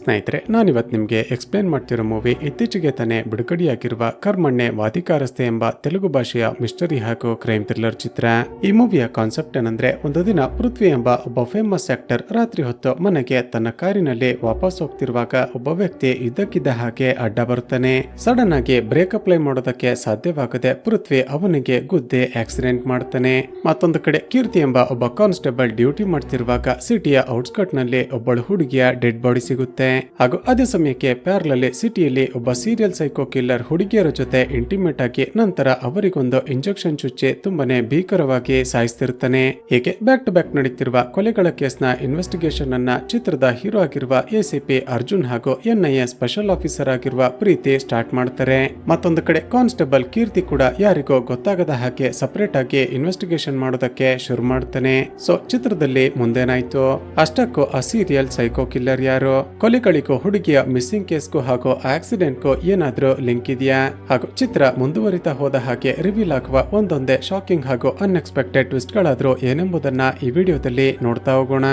ಸ್ನೇಹಿತರೆ, ನಾನಿವತ್ತು ನಿಮಗೆ ಎಕ್ಸ್ಪ್ಲೇನ್ ಮಾಡ್ತಿರೋ ಮೂವಿ ಇತ್ತೀಚೆಗೆ ತಾನೇ ಬಿಡುಗಡೆಯಾಗಿರುವ ಕರ್ಮಣ್ಣೆ ವಾದಿಕಾರಸ್ತೆ ಎಂಬ ತೆಲುಗು ಭಾಷೆಯ ಮಿಸ್ಟರಿ ಹಾಗೂ ಕ್ರೈಮ್ ಥ್ರಿಲ್ಲರ್ ಚಿತ್ರ. ಈ ಮೂವಿಯ ಕಾನ್ಸೆಪ್ಟ್ ಏನಂದ್ರೆ, ಒಂದು ದಿನ ಪೃಥ್ವಿ ಎಂಬ ಒಬ್ಬ ಫೇಮಸ್ ಆಕ್ಟರ್ ರಾತ್ರಿ ಹೊತ್ತು ಮನೆಗೆ ತನ್ನ ಕಾರಿನಲ್ಲಿ ವಾಪಸ್ ಹೋಗ್ತಿರುವಾಗ ಒಬ್ಬ ವ್ಯಕ್ತಿ ಇದ್ದಕ್ಕಿದ್ದ ಹಾಗೆ ಅಡ್ಡ ಬರ್ತಾನೆ. ಸಡನ್ ಆಗಿ ಬ್ರೇಕ್ ಅಪ್ಲೈ ಮಾಡೋದಕ್ಕೆ ಸಾಧ್ಯವಾಗದೆ ಪೃಥ್ವಿ ಅವನಿಗೆ ಗುದ್ದೆ ಆಕ್ಸಿಡೆಂಟ್ ಮಾಡ್ತಾನೆ. ಮತ್ತೊಂದು ಕಡೆ ಕೀರ್ತಿ ಎಂಬ ಒಬ್ಬ ಕಾನ್ಸ್ಟೇಬಲ್ ಡ್ಯೂಟಿ ಮಾಡ್ತಿರುವಾಗ ಸಿಟಿಯ ಔಟ್ಸ್ಕರ್ಟ್ ನಲ್ಲಿ ಒಬ್ಬಳು ಹುಡುಗಿಯ ಡೆಡ್ ಬಾಡಿ ಸಿಗುತ್ತೆ. ಹಾಗೂ ಅದೇ ಸಮಯಕ್ಕೆ ಪ್ಯಾರ್ಲಲ್ಲಿ ಸಿಟಿಯಲ್ಲಿ ಒಬ್ಬ ಸೀರಿಯಲ್ ಸೈಕೋ ಕಿಲ್ಲರ್ ಹುಡುಗಿಯರ ಜೊತೆ ಇಂಟಿಮೇಟ್ ಆಗಿ ನಂತರ ಅವರಿಗೊಂದು ಇಂಜೆಕ್ಷನ್ ಚುಚ್ಚಿ ತುಂಬಾನೇ ಭೀಕರವಾಗಿ ಸಾಯಿಸ್ತಿರ್ತಾನೆ. ಹೀಗೆ ಬ್ಯಾಕ್ ಟು ಬ್ಯಾಕ್ ನಡೀತಿರುವ ಕೊಲೆಗಳ ಕೇಸ್ನ ಇನ್ವೆಸ್ಟಿಗೇಷನ್ ಅನ್ನ ಚಿತ್ರದ ಹೀರೋ ಆಗಿರುವ ಎಸಿಪಿ ಅರ್ಜುನ್ ಹಾಗೂ ಎನ್ಐಎ ಸ್ಪೆಷಲ್ ಆಫೀಸರ್ ಆಗಿರುವ ಪ್ರೀತಿ ಸ್ಟಾರ್ಟ್ ಮಾಡ್ತಾರೆ. ಮತ್ತೊಂದು ಕಡೆ ಕಾನ್ಸ್ಟೇಬಲ್ ಕೀರ್ತಿ ಕೂಡ ಯಾರಿಗೋ ಗೊತ್ತಾಗದ ಹಾಗೆ ಸಪರೇಟ್ ಆಗಿ ಇನ್ವೆಸ್ಟಿಗೇಷನ್ ಮಾಡೋದಕ್ಕೆ ಶುರು ಮಾಡ್ತಾನೆ. ಸೊ ಚಿತ್ರದಲ್ಲಿ ಮುಂದೇನಾಯ್ತು? ಅಷ್ಟಕ್ಕೂ ಆ ಸೀರಿಯಲ್ ಸೈಕೋ ಕಿಲ್ಲರ್ ಯಾರು? ಕೊಲೆಗಳಿಗೂ ಹುಡುಗಿಯ ಮಿಸ್ಸಿಂಗ್ ಕೇಸ್ಗೂ ಹಾಗೂ ಆಕ್ಸಿಡೆಂಟ್ಗೂ ಏನಾದ್ರೂ ಲಿಂಕ್ ಇದೆಯಾ? ಹಾಗೂ ಚಿತ್ರ ಮುಂದುವರಿತಾ ಹೋದ ಹಾಗೆ ರಿವೀಲ್ ಆಗುವ ಒಂದೊಂದೇ ಶಾಕಿಂಗ್ ಹಾಗೂ ಅನ್ಎಕ್ಸ್ಪೆಕ್ಟೆಡ್ ಟ್ವಿಸ್ಟ್ ಗಳಾದ್ರೂ ಏನೆಂಬುದನ್ನ ಈ ವಿಡಿಯೋದಲ್ಲಿ ನೋಡ್ತಾ ಹೋಗೋಣ.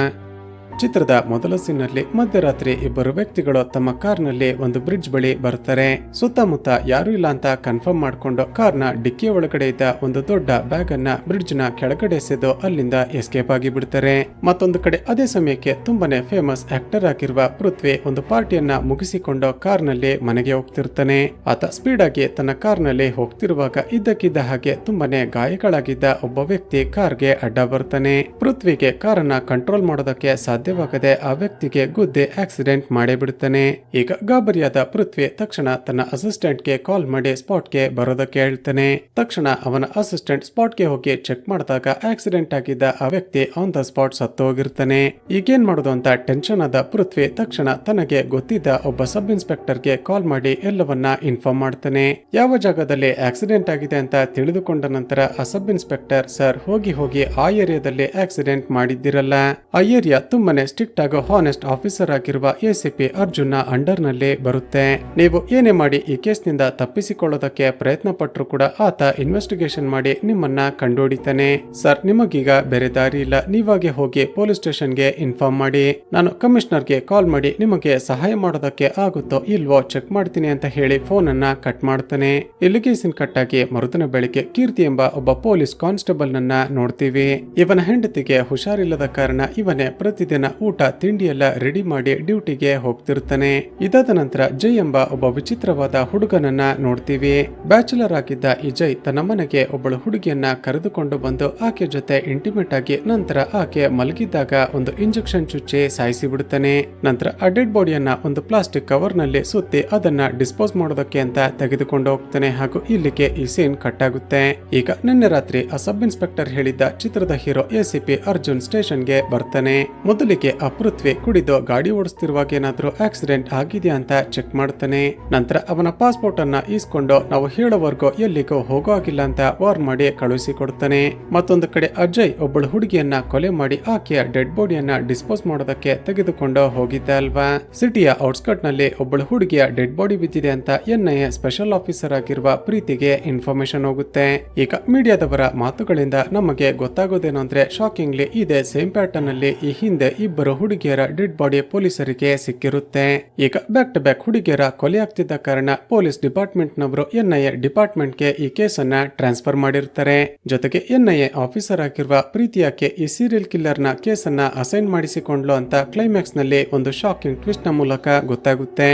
ಚಿತ್ರದ ಮೊದಲ ಸೀನ್ನಲ್ಲಿ ಮಧ್ಯರಾತ್ರಿ ಇಬ್ಬರು ವ್ಯಕ್ತಿಗಳು ತಮ್ಮ ಕಾರ್ನಲ್ಲಿ ಒಂದು ಬ್ರಿಡ್ಜ್ ಬಳಿ ಬರ್ತಾರೆ. ಸುತ್ತಮುತ್ತ ಯಾರು ಇಲ್ಲ ಅಂತ ಕನ್ಫರ್ಮ್ ಮಾಡ್ಕೊಂಡು ಕಾರ್ನ ಡಿಕ್ಕಿ ಒಳಗಡೆ ಇದ್ದ ಒಂದು ದೊಡ್ಡ ಬ್ಯಾಗ್ ಅನ್ನ ಬ್ರಿಡ್ಜ್ ನ ಕೆಳಗಡೆ ಎಸೆದು ಅಲ್ಲಿಂದ ಎಸ್ಕೇಪ್ ಆಗಿ ಬಿಡ್ತಾರೆ. ಮತ್ತೊಂದು ಕಡೆ ಅದೇ ಸಮಯಕ್ಕೆ ತುಂಬಾನೇ ಫೇಮಸ್ ಆಕ್ಟರ್ ಆಗಿರುವ ಪೃಥ್ವಿ ಒಂದು ಪಾರ್ಟಿಯನ್ನ ಮುಗಿಸಿಕೊಂಡು ಕಾರ್ನಲ್ಲಿ ಮನೆಗೆ ಹೋಗ್ತಿರ್ತಾನೆ. ಆತ ಸ್ಪೀಡ್ ಆಗಿ ತನ್ನ ಕಾರ್ನಲ್ಲಿ ಹೋಗ್ತಿರುವಾಗ ಇದ್ದಕ್ಕಿದ್ದ ಹಾಗೆ ತುಂಬಾನೇ ಗಾಯಗಳಾಗಿದ್ದ ಒಬ್ಬ ವ್ಯಕ್ತಿ ಕಾರ್ಗೆ ಅಡ್ಡ ಬರ್ತಾನೆ. ಪೃಥ್ವಿಗೆ ಕಾರನ್ನ ಕಂಟ್ರೋಲ್ ಮಾಡೋದಕ್ಕೆ ಸಾಧ್ಯವಾಗದೆ ಆ ವ್ಯಕ್ತಿಗೆ ಗುದ್ದೆ ಆಕ್ಸಿಡೆಂಟ್ ಮಾಡೇ ಬಿಡುತ್ತಾನೆ. ಈಗ ಗಾಬರಿಯಾದ ಪೃಥ್ವಿ ತಕ್ಷಣ ತನ್ನ ಅಸಿಸ್ಟೆಂಟ್ ಗೆ ಕಾಲ್ ಮಾಡಿ ಸ್ಪಾಟ್ ಗೆ ಬರೋದಕ್ಕೆ ಹೇಳ್ತಾನೆ. ತಕ್ಷಣ ಅವನ ಅಸಿಸ್ಟೆಂಟ್ ಸ್ಪಾಟ್ ಗೆ ಹೋಗಿ ಚೆಕ್ ಮಾಡಿದಾಗ ಆಕ್ಸಿಡೆಂಟ್ ಆಗಿದ್ದ ಆ ವ್ಯಕ್ತಿ ಆನ್ ದ ಸ್ಪಾಟ್ ಸತ್ತು ಹೋಗಿರ್ತಾನೆ. ಈಗೇನ್ ಮಾಡೋದು ಅಂತ ಟೆನ್ಷನ್ ಆದ ಪೃಥ್ವಿ ತಕ್ಷಣ ತನಗೆ ಗೊತ್ತಿದ್ದ ಒಬ್ಬ ಸಬ್ ಇನ್ಸ್ಪೆಕ್ಟರ್ ಗೆ ಕಾಲ್ ಮಾಡಿ ಎಲ್ಲವನ್ನ ಇನ್ಫಾರ್ಮ್ ಮಾಡ್ತಾನೆ. ಯಾವ ಜಾಗದಲ್ಲಿ ಆಕ್ಸಿಡೆಂಟ್ ಆಗಿದೆ ಅಂತ ತಿಳಿದುಕೊಂಡ ನಂತರ ಆ ಸಬ್ ಇನ್ಸ್ಪೆಕ್ಟರ್, ಸರ್ ಹೋಗಿ ಆ ಏರಿಯಾದಲ್ಲಿ ಆಕ್ಸಿಡೆಂಟ್ ಮಾಡಿದ್ದಿರಲ್ಲ, ಆ ಏರಿಯಾ ತುಂಬಾನೇ ಸ್ಟ್ರಿಕ್ಟ್ ಆಗೋ ಹಾನೆಸ್ಟ್ ಆಫೀಸರ್ ಆಗಿರುವ ಎಸಿಪಿ ಅರ್ಜುನ್ ಅಂಡರ್ ನಲ್ಲಿ ಬರುತ್ತೆ. ನೀವು ಏನೇ ಮಾಡಿ ಈ ಕೇಸ್ ನಿಂದ ತಪ್ಪಿಸಿಕೊಳ್ಳೋದಕ್ಕೆ ಪ್ರಯತ್ನ ಪಟ್ಟರು ಕೂಡ ಆತ ಇನ್ವೆಸ್ಟಿಗೇಷನ್ ಮಾಡಿ ನಿಮ್ಮನ್ನ ಕಂಡುಹಿಡಿತಾನೆ. ಸರ್ ನಿಮಗೀಗ ಬೇರೆ ದಾರಿ ಇಲ್ಲ, ನೀವಾಗೆ ಹೋಗಿ ಪೊಲೀಸ್ ಸ್ಟೇಷನ್ ಗೆ ಇನ್ಫಾರ್ಮ್ ಮಾಡಿ, ನಾನು ಕಮಿಷನರ್ ಗೆ ಕಾಲ್ ಮಾಡಿ ನಿಮಗೆ ಸಹಾಯ ಮಾಡೋದಕ್ಕೆ ಆಗುತ್ತೋ ಇಲ್ವೋ ಚೆಕ್ ಮಾಡ್ತೀನಿ ಅಂತ ಹೇಳಿ ಫೋನ್ ಅನ್ನ ಕಟ್ ಮಾಡ್ತಾನೆ. ಇಲ್ಲಿಗೆ ಸೀನ್ ಕಟ್ ಆಗಿ ಮರುದಿನ ಬೆಳಿಗ್ಗೆ ಕೀರ್ತಿ ಎಂಬ ಒಬ್ಬ ಪೊಲೀಸ್ ಕಾನ್ಸ್ಟೇಬಲ್ ನನ್ನ ನೋಡ್ತೀವಿ. ಇವನ ಹೆಂಡತಿಗೆ ಹುಷಾರಿಲ್ಲದ ಕಾರಣ ಇವನೇ ಪ್ರತಿದಿನ ಊಟ ತಿಂಡಿ ಎಲ್ಲ ರೆಡಿ ಮಾಡಿ ಡ್ಯೂಟಿಗೆ ಹೋಗ್ತಿರ್ತಾನೆ. ಇದಾದ ನಂತರ ಜೈ ಎಂಬ ಒಬ್ಬ ವಿಚಿತ್ರವಾದ ಹುಡುಗನನ್ನ ನೋಡ್ತೀವಿ. ಬ್ಯಾಚುಲರ್ ಆಗಿದ್ದ ಈ ಜೈ ತನ್ನ ಮನೆಗೆ ಒಬ್ಬಳು ಹುಡುಗಿಯನ್ನ ಕರೆದುಕೊಂಡು ಬಂದು ಆಕೆ ಜೊತೆ ಇಂಟಿಮೇಟ್ ಆಗಿ ನಂತರ ಆಕೆ ಮಲಗಿದ್ದಾಗ ಒಂದು ಇಂಜೆಕ್ಷನ್ ಚುಚ್ಚಿ ಸಾಯಿಸಿ ಬಿಡುತ್ತಾನೆ. ನಂತರ ಆ ಡೆಡ್ ಬಾಡಿಯನ್ನ ಒಂದು ಪ್ಲಾಸ್ಟಿಕ್ ಕವರ್ ನಲ್ಲಿ ಸುತ್ತಿ ಅದನ್ನ ಡಿಸ್ಪೋಸ್ ಮಾಡೋದಕ್ಕೆ ಅಂತ ತೆಗೆದುಕೊಂಡು ಹೋಗ್ತಾನೆ. ಹಾಗೂ ಇಲ್ಲಿಗೆ ಈ ಸೀನ್ ಕಟ್ ಆಗುತ್ತೆ. ಈಗ ನಿನ್ನೆ ರಾತ್ರಿ ಆ ಸಬ್ ಇನ್ಸ್ಪೆಕ್ಟರ್ ಹೇಳಿದ್ದ ಚಿತ್ರದ ಹೀರೋ ಎಸಿಪಿ ಅರ್ಜುನ್ ಸ್ಟೇಷನ್ ಗೆ ಬರ್ತಾನೆ. ಮೊದಲಿಗೆ ಆ ಪೃಥ್ವಿ ಕುಡಿದು ಗಾಡಿ ಓಡಿಸ್ತಿರುವಾಗ ಏನಾದ್ರೂ ಆಕ್ಸಿಡೆಂಟ್ ಆಗಿದೆಯಾ ಅಂತ ಚೆಕ್ ಮಾಡ್ತಾನೆ. ನಂತರ ಅವನ ಪಾಸ್ಪೋರ್ಟ್ ಅನ್ನ ಈಸ್ಕೊಂಡು ನಾವು ಹೇಳೋವರೆಗೂ ಎಲ್ಲಿಗೂ ಹೋಗೋ ಆಗಿಲ್ಲ ಅಂತ ವಾರ್ನ್ ಮಾಡಿ ಕಳುಹಿಸಿ ಕೊಡ್ತಾನೆ. ಮತ್ತೊಂದು ಕಡೆ ಅಜಯ್ ಒಬ್ಬಳು ಹುಡುಗಿಯನ್ನ ಕೊಲೆ ಮಾಡಿ ಆಕೆಯ ಡೆಡ್ ಬಾಡಿಯನ್ನ ಡಿಸ್ಪೋಸ್ ಮಾಡೋದಕ್ಕೆ ತೆಗೆದುಕೊಂಡು ಹೋಗಿದ್ದ ಅಲ್ವಾ. ಸಿಟಿಯ ಔಟ್ಸ್ಕರ್ಟ್ ನಲ್ಲಿ ಒಬ್ಬಳು ಹುಡುಗಿಯ ಡೆಡ್ ಬಾಡಿ ಬಿದ್ದಿದೆ ಅಂತ ಎನ್ಐಎ ಸ್ಪೆಷಲ್ ಆಫೀಸರ್ ಆಗಿರುವ ಪ್ರೀತಿಗೆ ಇನ್ಫಾರ್ಮೇಶನ್ ಹೋಗುತ್ತೆ. ಈಗ ಮೀಡಿಯಾದವರ ಮಾತುಗಳಿಂದ ನಮಗೆ ಗೊತ್ತಾಗೋದೇನು ಅಂದ್ರೆ, ಶಾಕಿಂಗ್ಲಿ ಇದೇ ಸೇಮ್ ಪ್ಯಾಟರ್ನ್ ಅಲ್ಲಿ ಈ ಹಿಂದೆ ಇಬ್ಬರು ಹುಡುಗಿಯರ ಡೆಡ್ ಬಾಡಿ ಪೊಲೀಸರಿಗೆ ಸಿಕ್ಕಿರುತ್ತೆ. ಈಗ ಬ್ಯಾಕ್ ಟು ಬ್ಯಾಕ್ ಹುಡುಗಿಯರ ಕೊಲೆ ಆಗ್ತಿದ್ದ ಕಾರಣ ಪೊಲೀಸ್ ಡಿಪಾರ್ಟ್ಮೆಂಟ್ ನವರು ಎನ್ಐಎ ಡಿಪಾರ್ಟ್ಮೆಂಟ್ ಗೆ ಈ ಕೇಸ್ ಅನ್ನ ಟ್ರಾನ್ಸ್ಫರ್ ಮಾಡಿರ್ತಾರೆ. ಜೊತೆಗೆ ಎನ್ಐಎ ಆಫೀಸರ್ ಆಗಿರುವ ಪ್ರೀತಿಯಾಕೆ ಈ ಸೀರಿಯಲ್ ಕಿಲ್ಲರ್ ನ ಕೇಸ್ ಅನ್ನ ಅಸೈನ್ ಮಾಡಿಸಿಕೊಂಡ್ಲು ಅಂತ ಕ್ಲೈಮ್ಯಾಕ್ಸ್ ನಲ್ಲಿ ಒಂದು ಶಾಕಿಂಗ್ ಟ್ವಿಸ್ಟ್ ನ ಮೂಲಕ ಗೊತ್ತಾಗುತ್ತೆ.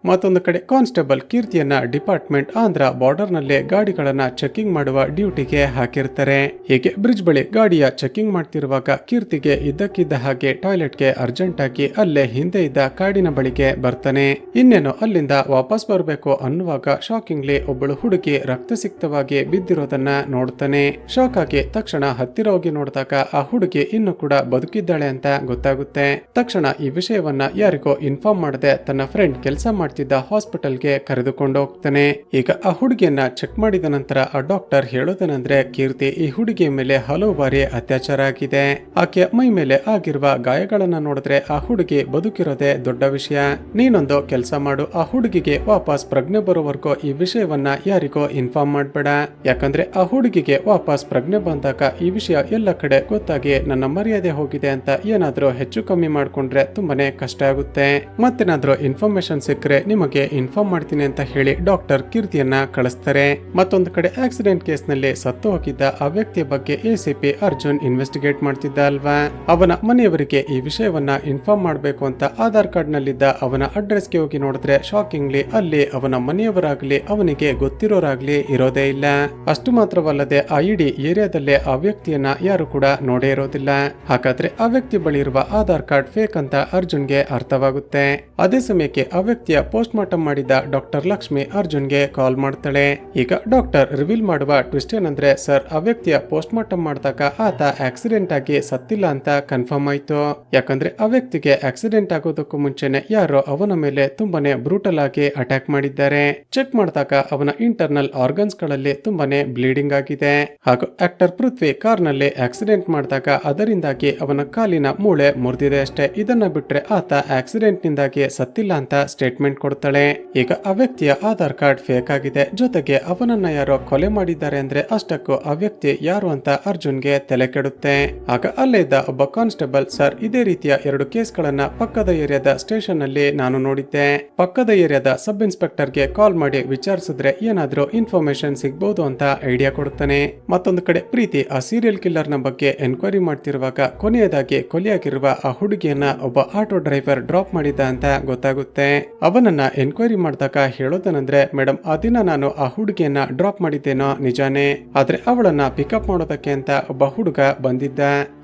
ಮತ್ತೊಂದು ಕಡೆ ಕಾನ್ಸ್ಟೇಬಲ್ ಕೀರ್ತಿಯನ್ನ ಡಿಪಾರ್ಟ್ಮೆಂಟ್ ಆಂಧ್ರ ಬಾರ್ಡರ್ ನಲ್ಲಿ ಗಾಡಿಗಳನ್ನ ಚೆಕಿಂಗ್ ಮಾಡುವ ಡ್ಯೂಟಿಗೆ ಹಾಕಿರ್ತಾರೆ. ಹೀಗೆ ಬ್ರಿಡ್ಜ್ ಬಳಿ ಗಾಡಿಯ ಚೆಕಿಂಗ್ ಮಾಡ್ತಿರುವಾಗ ಕೀರ್ತಿಗೆ ಇದ್ದಕ್ಕಿದ್ದ ಹಾಗೆ ಟಾಯ್ಲೆಟ್ ಗೆ ಅರ್ಜೆಂಟ್ ಆಗಿ ಅಲ್ಲೇ ಹಿಂದೆ ಇದ್ದ ಕಾಡಿನ ಬಳಿಗೆ ಬರ್ತಾನೆ. ಇನ್ನೇನು ಅಲ್ಲಿಂದ ವಾಪಸ್ ಬರಬೇಕು ಅನ್ನುವಾಗ ಶಾಕಿಂಗ್ಲಿ ಒಬ್ಬಳು ಹುಡುಗಿ ರಕ್ತಸಿಕ್ತವಾಗಿ ಬಿದ್ದಿರೋದನ್ನ ನೋಡ್ತಾನೆ. ಶಾಕ್ ಆಗಿ ತಕ್ಷಣ ಹತ್ತಿರ ಹೋಗಿ ನೋಡಿದಾಗ ಆ ಹುಡುಗಿ ಇನ್ನು ಕೂಡ ಬದುಕಿದ್ದಾಳೆ ಅಂತ ಗೊತ್ತಾಗುತ್ತೆ. ತಕ್ಷಣ ಈ ವಿಷಯವನ್ನ ಯಾರಿಗೋ ಇನ್ಫಾರ್ಮ್ ಮಾಡದೆ ತನ್ನ ಫ್ರೆಂಡ್ ಕೆಲಸ ಮಾಡ್ತಿದ್ದ ಹಾಸ್ಪಿಟಲ್ಗೆ ಕರೆದುಕೊಂಡು ಹೋಗ್ತಾನೆ. ಈಗ ಆ ಹುಡುಗಿಯನ್ನ ಚೆಕ್ ಮಾಡಿದ ನಂತರ ಆ ಡಾಕ್ಟರ್ ಹೇಳೋದೇನಂದ್ರೆ, ಕೀರ್ತಿ ಈ ಹುಡುಗಿಯ ಮೇಲೆ ಹಲವು ಬಾರಿ ಅತ್ಯಾಚಾರ ಆಗಿದೆ. ಆಕೆಯ ಮೈ ಮೇಲೆ ಆಗಿರುವ ಗಾಯಗಳನ್ನ ನೋಡಿದ್ರೆ ಆ ಹುಡುಗಿ ಬದುಕಿರೋದೇ ದೊಡ್ಡ ವಿಷಯ. ನೀನೊಂದು ಕೆಲಸ ಮಾಡು, ಆ ಹುಡುಗಿಗೆ ವಾಪಸ್ ಪ್ರಜ್ಞೆ ಬರೋವರೆಗೂ ಈ ವಿಷಯವನ್ನ ಯಾರಿಗೋ ಇನ್ಫಾರ್ಮ್ ಮಾಡ್ಬೇಡ. ಯಾಕಂದ್ರೆ ಆ ಹುಡುಗಿಗೆ ವಾಪಸ್ ಪ್ರಜ್ಞೆ ಬಂದಾಗ ಈ ವಿಷಯ ಎಲ್ಲ ಕಡೆ ಗೊತ್ತಾಗಿ ನನ್ನ ಮರ್ಯಾದೆ ಹೋಗಿದೆ ಅಂತ ಏನಾದ್ರೂ ಹೆಚ್ಚು ಕಮ್ಮಿ ಮಾಡ್ಕೊಂಡ್ರೆ ತುಂಬಾನೇ ಕಷ್ಟ ಆಗುತ್ತೆ. ಮತ್ತೇನಾದ್ರೂ ಇನ್ಫಾರ್ಮೇಶನ್ ಸಿಕ್ಕರೆ ನಿಮಗೆ ಇನ್ಫಾರ್ಮ್ ಮಾಡ್ತೀನಿ ಅಂತ ಹೇಳಿ ಡಾಕ್ಟರ್ ಕೀರ್ತಿಯನ್ನ ಕಳಿಸ್ತಾರೆ. ಮತ್ತೊಂದು ಕಡೆ ಆಕ್ಸಿಡೆಂಟ್ ಕೇಸ್ ನಲ್ಲಿ ಸತ್ತು ಹೋಗಿದ್ದ ಆ ವ್ಯಕ್ತಿಯ ಬಗ್ಗೆ ಎಸಿಪಿ ಅರ್ಜುನ್ ಇನ್ವೆಸ್ಟಿಗೇಟ್ ಮಾಡ್ತಿದ್ದ ಅಲ್ವಾ. ಅವನ ಮನೆಯವರಿಗೆ ಈ ವಿಷಯವನ್ನ ಇನ್ಫಾರ್ಮ್ ಮಾಡಬೇಕು ಅಂತ ಆಧಾರ್ ಕಾರ್ಡ್ ನಲ್ಲಿದ್ದ ಅವನ ಅಡ್ರೆಸ್ಗೆ ಹೋಗಿ ನೋಡಿದ್ರೆ ಶಾಕಿಂಗ್ಲಿ ಅಲ್ಲಿ ಅವನ ಮನೆಯವರಾಗ್ಲಿ ಅವನಿಗೆ ಗೊತ್ತಿರೋರಾಗ್ಲಿ ಇರೋದೇ ಇಲ್ಲ. ಅಷ್ಟು ಮಾತ್ರವಲ್ಲದೆ ಆ ಇಡೀ ಏರಿಯಾದಲ್ಲೇ ಆ ವ್ಯಕ್ತಿಯನ್ನ ಯಾರು ಕೂಡ ನೋಡೇ ಇರೋದಿಲ್ಲ. ಹಾಗಾದ್ರೆ ಆ ವ್ಯಕ್ತಿ ಬಳಿ ಇರುವ ಆಧಾರ್ ಕಾರ್ಡ್ ಫೇಕ್ ಅಂತ ಅರ್ಜುನ್ಗೆ ಅರ್ಥವಾಗುತ್ತೆ. ಅದೇ ಸಮಯಕ್ಕೆ ಆ ವ್ಯಕ್ತಿಯ ಪೋಸ್ಟ್ ಮಾರ್ಟಮ್ ಮಾಡಿದ ಡಾಕ್ಟರ್ ಲಕ್ಷ್ಮಿ ಅರ್ಜುನ್ಗೆ ಕಾಲ್ ಮಾಡ್ತಾಳೆ. ಈಗ ಡಾಕ್ಟರ್ ರಿವೀಲ್ ಮಾಡುವ ಟ್ವಿಸ್ಟ್ ಏನಂದ್ರೆ, ಸರ್ ಆ ವ್ಯಕ್ತಿಯ ಪೋಸ್ಟ್ ಮಾರ್ಟಮ್ ಮಾಡಿದಾಗ ಆತ ಆಕ್ಸಿಡೆಂಟ್ ಆಗಿ ಸತ್ತಿಲ್ಲ ಅಂತ ಕನ್ಫರ್ಮ್ ಆಯ್ತು. ಯಾಕಂದ್ರೆ ಆ ವ್ಯಕ್ತಿಗೆ ಆಕ್ಸಿಡೆಂಟ್ ಆಗೋದಕ್ಕೂ ಮುಂಚೆನೆ ಯಾರೋ ಅವನ ಮೇಲೆ ತುಂಬಾನೇ ಬ್ರೂಟಲ್ ಆಗಿ ಅಟ್ಯಾಕ್ ಮಾಡಿದ್ದಾರೆ. ಚೆಕ್ ಮಾಡಿದಾಗ ಅವನ ಇಂಟರ್ನಲ್ ಆರ್ಗನ್ಸ್ ಗಳಲ್ಲಿ ತುಂಬಾನೇ ಬ್ಲೀಡಿಂಗ್ ಆಗಿದೆ. ಹಾಗೂ ಆಕ್ಟರ್ ಪೃಥ್ವಿ ಕಾರ್ ನಲ್ಲಿ ಆಕ್ಸಿಡೆಂಟ್ ಮಾಡಿದಾಗ ಅದರಿಂದಾಗಿ ಅವನ ಕಾಲಿನ ಮೂಳೆ ಮುರಿದಿದೆ ಅಷ್ಟೇ. ಇದನ್ನ ಬಿಟ್ರೆ ಆತ ಆಕ್ಸಿಡೆಂಟ್ ನಿಂದಾಗಿ ಸತ್ತಿಲ್ಲ ಅಂತ ಸ್ಟೇಟ್ಮೆಂಟ್ ಕೊಡ್ತಾಳೆ. ಈಗ ಆ ವ್ಯಕ್ತಿಯ ಆಧಾರ್ ಕಾರ್ಡ್ ಫೇಕ್ ಆಗಿದೆ. ಜೊತೆಗೆ ಅವನನ್ನ ಯಾರೋ ಕೊಲೆ ಮಾಡಿದ್ದಾರೆ ಅಂದ್ರೆ ಅಷ್ಟಕ್ಕೂ ಆ ವ್ಯಕ್ತಿ ಯಾರು ಅಂತ ಅರ್ಜುನ್ಗೆ ತಲೆ ಕೆಡುತ್ತೆ. ಆಗ ಅಲ್ಲೇ ಇದ್ದ ಒಬ್ಬ ಕಾನ್ಸ್ಟೇಬಲ್, ಸರ್ ಇದೇ ರೀತಿಯ 2 ಕೇಸ್ಗಳನ್ನ ಪಕ್ಕದ ಏರಿಯಾದ ಸ್ಟೇಷನ್ ನಲ್ಲಿ ನಾನು ನೋಡಿದ್ದೆ. ಪಕ್ಕದ ಏರಿಯಾದ ಸಬ್ ಇನ್ಸ್ಪೆಕ್ಟರ್ ಗೆ ಕಾಲ್ ಮಾಡಿ ವಿಚಾರಿಸಿದ್ರೆ ಏನಾದ್ರೂ ಇನ್ಫಾರ್ಮೇಶನ್ ಸಿಗ್ಬಹುದು ಅಂತ ಐಡಿಯಾ ಕೊಡ್ತಾನೆ. ಮತ್ತೊಂದು ಕಡೆ ಪ್ರೀತಿ ಆ ಸೀರಿಯಲ್ ಕಿಲ್ಲರ್ ನ ಬಗ್ಗೆ ಎನ್ಕ್ವೈರಿ ಮಾಡ್ತಿರುವಾಗ ಕೊನೆಯದಾಗಿ ಕೊಲೆಯಾಗಿರುವ ಆ ಹುಡುಗಿಯನ್ನ ಒಬ್ಬ ಆಟೋ ಡ್ರೈವರ್ ಡ್ರಾಪ್ ಮಾಡಿದ್ದ ಅಂತ ಗೊತ್ತಾಗುತ್ತೆ. ಅವನನ್ನ ಎನ್ಕ್ವೈರಿ ಮಾಡಿದಾಗ ಹೇಳೋದನಂದ್ರೆ, ಮೇಡಮ್ ಆ ದಿನ ನಾನು ಆ ಹುಡುಗಿಯನ್ನ ಡ್ರಾಪ್ ಮಾಡಿದ್ದೇನೋ ನಿಜಾನೇ, ಆದ್ರೆ ಅವಳನ್ನ ಪಿಕಪ್ ಮಾಡೋದಕ್ಕೆ ಅಂತ ಒಬ್ಬ ಹುಡುಗ ಬಂದಿದ್ದ.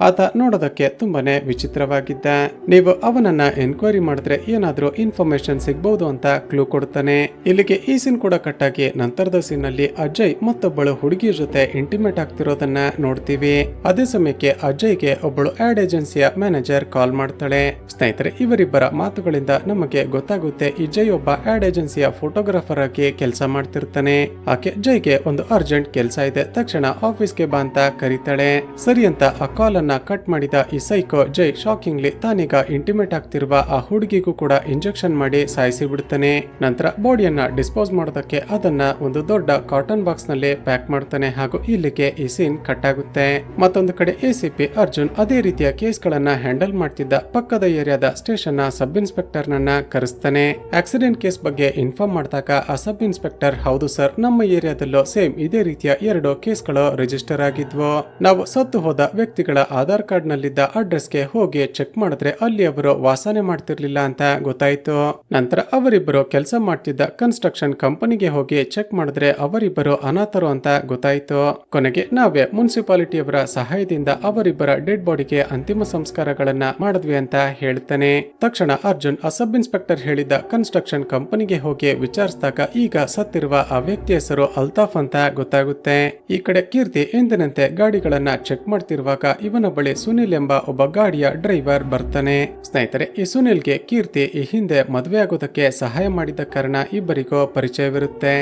ಆತ ನೋಡೋದಕ್ಕೆ ತುಂಬಾನೇ ವಿಚಿತ್ರವಾಗಿದ್ದ. ನೀವು ಅವನನ್ನ ಎನ್ಕ್ವೈರಿ ಮಾಡಿದ್ರೆ ಏನಾದ್ರೂ ಇನ್ಫಾರ್ಮೇಶನ್ ಸಿಗಬಹುದು ಅಂತ ಕ್ಲೂ ಕೊಡ್ತಾನೆ. ಇಲ್ಲಿಗೆ ಈ ಸೀನ್ ಕೂಡ ಕಟ್ಟಾಗಿ ನಂತರದ ಸೀನ್ ನಲ್ಲಿ ಅಜಯ್ ಮತ್ತೊಬ್ಬಳು ಹುಡುಗಿಯ ಜೊತೆ ಇಂಟಿಮೇಟ್ ಆಗ್ತಿರೋದನ್ನ ನೋಡ್ತೀವಿ. ಅದೇ ಸಮಯಕ್ಕೆ ಅಜಯ್ಗೆ ಒಬ್ಬಳು ಆಡ್ ಏಜೆನ್ಸಿಯ ಮ್ಯಾನೇಜರ್ ಕಾಲ್ ಮಾಡ್ತಾಳೆ. ಸ್ನೇಹಿತರೆ, ಇವರಿಬ್ಬರ ಮಾತುಗಳಿಂದ ನಮಗೆ ಗೊತ್ತಾಗುತ್ತೆ ಈ ಜೈ ಒಬ್ಬ ಆಡ್ ಏಜೆನ್ಸಿಯ ಫೋಟೋಗ್ರಾಫರ್ ಆಗಿ ಕೆಲಸ ಮಾಡ್ತಿರ್ತಾನೆ. ಆಕೆ ಜೈಗೆ ಒಂದು ಅರ್ಜೆಂಟ್ ಕೆಲಸ ಇದೆ, ತಕ್ಷಣ ಆಫೀಸ್ಗೆ ಬಾ ಅಂತ ಕರೀತಾಳೆ. ಸರಿ ಅಂತ ಆ ಕಾಲ್ ಅನ್ನ ಕಟ್ ಮಾಡಿದ ಈ ಸೈಕೋ ಜೈ ಶಾಕಿಂಗ್ಲಿ ತಾನೀಗ ಇಂಟಿಮೇಟ್ ಆಗ್ತಿರುವ ಆ ಹುಡುಗಿಗೂ ಕೂಡ ಇಂಜೆಕ್ಷನ್ ಮಾಡಿ ಸಾಯಿಸಿ ಬಿಡ್ತಾನೆ. ನಂತರ ಬಾಡಿಯನ್ನ ಡಿಸ್ಪೋಸ್ ಮಾಡೋದಕ್ಕೆ ಅದನ್ನ ಒಂದು ದೊಡ್ಡ ಕಾಟನ್ ಬಾಕ್ಸ್ ನಲ್ಲಿ ಪ್ಯಾಕ್ ಮಾಡ್ತಾನೆ. ಹಾಗೂ ಇಲ್ಲಿಗೆ ಈ ಸೀನ್ ಕಟ್ ಆಗುತ್ತೆ. ಮತ್ತೊಂದು ಕಡೆ ಎಸಿಪಿ ಅರ್ಜುನ್ ಅದೇ ರೀತಿಯ ಕೇಸ್ ಗಳನ್ನ ಹ್ಯಾಂಡಲ್ ಮಾಡ್ತಿದ್ದ ಪಕ್ಕದ ಏರಿಯಾದ ಸ್ಟೇಷನ್ ನ ಸಬ್ ಇನ್ಸ್ಪೆಕ್ಟರ್ ನನ್ನ ಕರೆಸ್ತಾನೆ. ಆಕ್ಸಿಡೆಂಟ್ ಕೇಸ್ ಬಗ್ಗೆ ಇನ್ಫಾರ್ಮ್ ಮಾಡಿದಾಗ ಆ ಸಬ್ ಇನ್ಸ್ಪೆಕ್ಟರ್, ಹೌದು ಸರ್, ನಮ್ಮ ಏರಿಯಾದಲ್ಲೂ ಸೇಮ್ ಇದೇ ರೀತಿಯ 2 ಕೇಸ್ಗಳು ರಿಜಿಸ್ಟರ್ ಆಗಿದ್ವು. ನಾವು ಸತ್ತು ಹೋದ ವ್ಯಕ್ತಿಗಳ ಆಧಾರ್ ಕಾರ್ಡ್ ನಲ್ಲಿದ್ದ ಅಡ್ರೆಸ್ಗೆ ಹೋಗಿ ಚೆಕ್ ಮಾಡಿದ್ರೆ ಅಲ್ಲಿ ಅವರು ವಾಸನೆ ಮಾಡ್ತಿರ್ಲಿಲ್ಲ ಅಂತ ಗೊತ್ತಾಯ್ತು. ನಂತರ ಅವರಿಬ್ಬರು ಕೆಲಸ ಮಾಡ್ತಿದ್ದ ಕನ್ಸ್ಟ್ರಕ್ಷನ್ ಕಂಪನಿಗೆ ಹೋಗಿ ಚೆಕ್ ಮಾಡಿದ್ರೆ ಅವರಿಬ್ಬರು ಅನಾಥರು ಅಂತ ಗೊತ್ತಾಯ್ತು. ಕೊನೆಗೆ ನಾವೇ ಮುನ್ಸಿಪಾಲಿಟಿಯವರ ಸಹಾಯದಿಂದ ಅವರಿಬ್ಬರ ಡೆಡ್ ಬಾಡಿಗೆ ಅಂತಿಮ ಸಂಸ್ಕಾರಗಳನ್ನ ಮಾಡಿದ್ವಿ ಅಂತ ಹೇಳ್ತಾನೆ. ತಕ್ಷಣ ಅರ್ಜುನ್ ಆ ಸಬ್ ಇನ್ಸ್ಪೆಕ್ಟರ್ ಹೇಳಿದ್ದ ಕನ್ಸ್ಟ್ರಕ್ಷನ್ ಕಂಪನಿಗೆ ಹೋಗಿ ವಿಚಾರಿಸಿದಾಗ ಈಗ ಸತ್ತಿರುವ ಆ ವ್ಯಕ್ತಿ ಹೆಸರು ಅಲ್ತಾಫ್ ಅಂತ ಗೊತ್ತಾಗುತ್ತೆ. ಈ ಕಡೆ ಕೀರ್ತಿ ಎಂದಿನಂತೆ ಗಾಡಿಗಳನ್ನ ಚೆಕ್ ಮಾಡ್ತಿರುವಾಗ ಇವನ ಬಳಿ ಸುನಿಲ್ ಎಂಬ ಒಬ್ಬ ಗಾಡಿಯ ಡ್ರೈವರ್ ಬರ್ತಾನೆ. ಸ್ನೇಹಿತರೆ, ಈ ಸುನಿಲ್ಗೆ ಕೀರ್ತಿ ಈ ಹಿಂದೆ ಮದುವೆ ಆಗೋದಕ್ಕೆ ಸಹಾಯ ಮಾಡಿದ ಕಾರಣ ಇಬ್ಬರಿಗೂ ಪರಿಚಯವಿರುತ್ತೆ.